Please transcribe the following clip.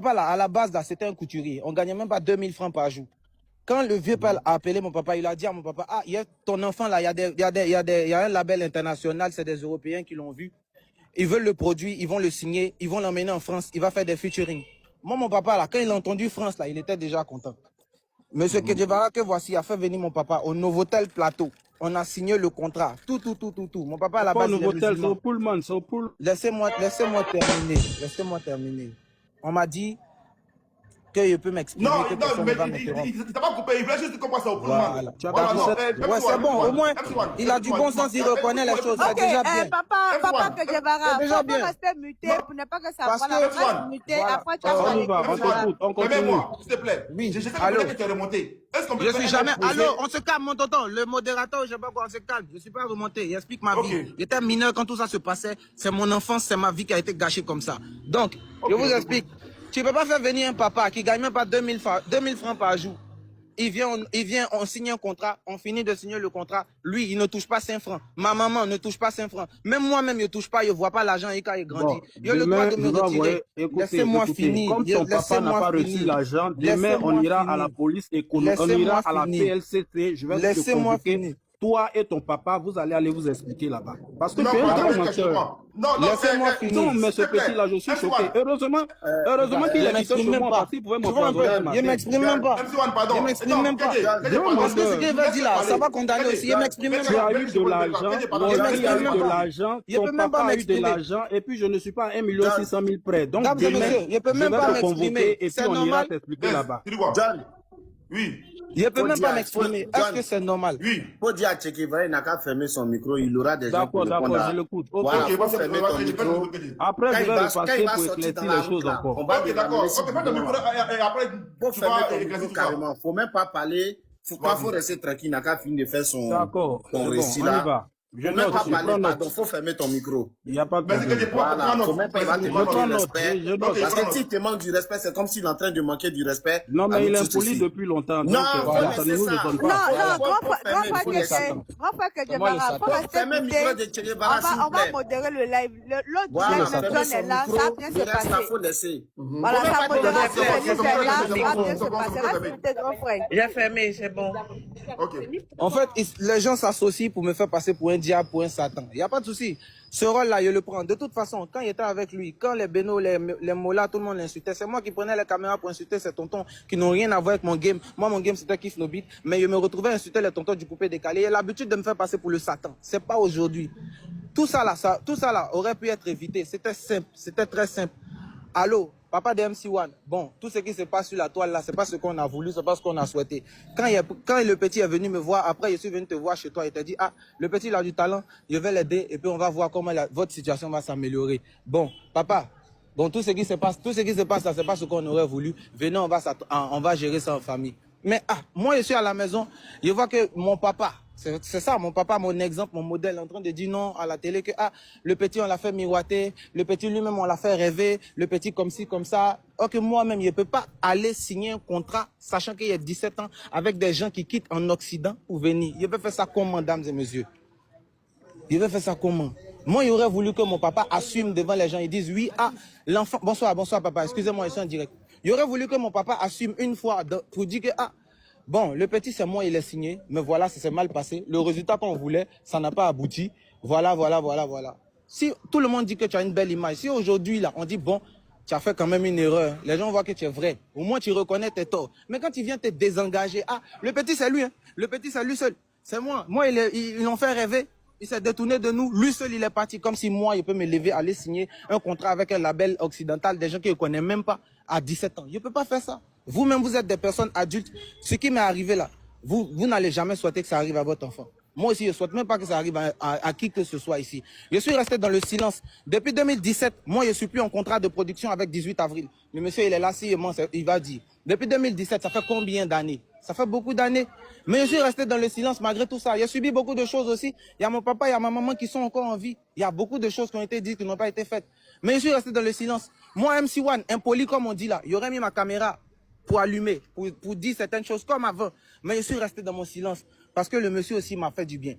papa, là, à la base, là, c'était un couturier. On gagnait même pas 2000 francs par jour. Quand le vieux père a appelé mon papa, il a dit à mon papa, ah, il y a ton enfant là, il y a un label international, c'est des Européens qui l'ont vu. Ils veulent le produit, ils vont le signer, ils vont l'emmener en France, il va faire des featuring. Moi, mon papa, là, quand il a entendu France, là, il était déjà content. Monsieur Kedjebara, que voici, a fait venir mon papa au Novotel Plateau. On a signé le contrat. Tout. Mon papa, à la base, il est Novotel, c'est au musulman. Pullman, c'est au Pullman. Laissez-moi terminer. Laissez-moi terminer. On m'a dit que je peux m'exprimer, que personne ne va m'interrompre. Il t'a pas coupé, il voulait juste qu'on passe au Pullman. Ouais, c'est bon, au moins, il a du bon sens, il reconnaît les choses, c'est déjà bien. Papa Kedjebara, C'est déjà faut bien. pas rester muté pour ne pas que ça Parce voilà, que- reste muté, voilà. après tu vas On y aller va, on t'écoute, on continue. Permets-moi, s'il te plaît. Oui. Je sais Allô. que tu es remonté. Est-ce qu'on peut Je faire suis un jamais. exposé? Allô, on se calme, mon tonton. Le modérateur, je sais pas quoi, on se calme. Je suis pas remonté. Il explique ma Ok. vie. J'étais mineur quand tout ça se passait. C'est mon enfance, c'est ma vie qui a été gâchée comme ça. Donc, je Ok, vous explique. Tu peux pas faire venir un papa qui gagne même pas 2000 francs par jour. Il vient, on signe un contrat, on finit de signer le contrat. Lui, il ne touche pas 5 francs. Ma maman ne touche pas 5 francs. Même moi-même, je ne touche pas, je ne vois pas l'argent et quand il grandit. Bon, Il a le droit de me retirer. Laissez-moi finir. Comme ton papa n'a pas reçu l'argent, demain on ira à la police économique, on ira à la PLCT, je vais te convoquer. Toi et ton papa, vous allez aller vous expliquer là-bas. Parce que tu es un grand menteur. Laissez-moi finir. Non, mais ce petit-là, je suis choqué. Heureusement qu'il est quitté chez moi parce qu'il pouvait m'empoisonner. Il m'exprime même pas. Il m'exprime même pas. Parce que ce qu'il veut dire là, ça va condamner aussi. Il m'exprime même Tu pas. as eu de l'argent, ton mari a eu de l'argent, ton papa a eu de l'argent, et puis je ne suis pas à 1 600 000 près. Donc demain, je vais te convoquer et puis on ira t'expliquer là-bas. John. Oui. Il ne peut même pas m'exprimer. Est-ce que c'est normal? Oui. Faut dire à Tchekivara, il n'a qu'à fermer son micro, il aura des gens D'accord, pour répondre. d'accord, je l'écoute. Voilà, Ok, faut fermer ton micro. Après, je vais repasser pour éclaircir les choses on encore. va Ok, d'accord. démarrer Ok, fais ton micro et après, Faut tu fermer vas ton éclaircir micro tout ça. carrément. Faut même pas parler. Faut rester tranquille, il n'a qu'à finir de faire son D'accord, c'est bon, récit on y là. va. Je Faut même note, pas je parler, prends pardon, note. faut fermer ton micro. Il n'y a pas de Mais c'est que problème. tu prends Voilà, note. faut même pas, il va te Je manquer prends du note, respect. je note. Parce que s'il te manque du respect, c'est comme s'il est en train de manquer du respect. Non, mais il est avec tout impoli ceci. depuis longtemps. Non, Donc, faut voilà, ça ne laisser nous ça. étonne Non, pas. non, Faut laisser ça. grand frère Kedjebara, faut Faut rester fermer le muté. micro de Tchekivara, s'il On vous va plaît. modérer le live. L'autre Voilà, live, fermez John son est là, micro, ça va bien se le reste là, passer. faut laisser. Voilà, Faut sa même pas modération donner est là, ça va bien se passer. c'est bon. Reste muté, grand frère. J'ai fermé, c'est bon. Ok. En fait, les gens s'associent pour me faire passer pour un diable, pour un Satan. Il n'y a pas de souci. Ce rôle-là, je le prends. De toute façon, quand il était avec lui, quand les bénos, les mollahs, tout le monde l'insultait, c'est moi qui prenais la caméra pour insulter ces tontons qui n'ont rien à voir avec mon game. Moi, mon game, c'était Kiff No Beat. Mais je me retrouvais à insulter les tontons du coupé décalé. Il a l'habitude de me faire passer pour le Satan. C'est pas aujourd'hui. Tout ça là aurait pu être évité. C'était simple. C'était très simple. Allô, papa de MC1, bon, tout ce qui se passe sur la toile là, c'est pas ce qu'on a voulu, c'est pas ce qu'on a souhaité. Quand le petit est venu me voir, après je suis venu te voir chez toi, il t'a dit, ah, le petit il a du talent, je vais l'aider et puis on va voir comment votre situation va s'améliorer. Bon, papa, bon, tout ce qui se passe là, c'est pas ce qu'on aurait voulu. Venez, on va gérer ça en famille. Mais moi je suis à la maison, je vois que mon papa, c'est ça, mon papa, mon exemple, mon modèle, en train de dire non à la télé que le petit, on l'a fait miroiter, le petit lui-même, on l'a fait rêver, le petit comme ci, comme ça. Or que moi-même, je ne peux pas aller signer un contrat, sachant qu'il y a 17 ans, avec des gens qui quittent en Occident pour venir. Je peux faire ça comment, mesdames et messieurs? Je vais faire ça comment? Moi, il aurait voulu que mon papa assume devant les gens. Ils disent oui, l'enfant, bonsoir papa, excusez-moi, je suis en direct. Il aurait voulu que mon papa assume une fois pour dire que bon, le petit, c'est moi, il est signé, mais voilà, ça s'est mal passé. Le résultat qu'on voulait, ça n'a pas abouti. Voilà. Si tout le monde dit que tu as une belle image, si aujourd'hui, là, on dit, bon, tu as fait quand même une erreur, les gens voient que tu es vrai. Au moins, tu reconnais tes torts. Mais quand tu viens te désengager, le petit, c'est lui, hein. Le petit, c'est lui seul. C'est moi. Moi, ils l'ont fait rêver. Il s'est détourné de nous. Lui seul, il est parti. Comme si moi, il peut me lever, aller signer un contrat avec un label occidental, des gens qui ne connaissent même pas à 17 ans. Je ne peux pas faire ça. Vous-même, vous êtes des personnes adultes. Ce qui m'est arrivé là, vous n'allez jamais souhaiter que ça arrive à votre enfant. Moi aussi, je ne souhaite même pas que ça arrive à qui que ce soit ici. Je suis resté dans le silence. Depuis 2017, moi, je ne suis plus en contrat de production avec 18 avril. Le monsieur, il est là, il va dire. Depuis 2017, ça fait combien d'années? Ça fait beaucoup d'années. Mais je suis resté dans le silence malgré tout ça. J'ai subi beaucoup de choses aussi. Il y a mon papa, il y a ma maman qui sont encore en vie. Il y a beaucoup de choses qui ont été dites, qui n'ont pas été faites. Mais je suis resté dans le silence. Moi, MC1, impoli comme on dit là, il aurait mis ma caméra pour allumer, pour dire certaines choses comme avant. Mais je suis resté dans mon silence parce que le monsieur aussi m'a fait du bien.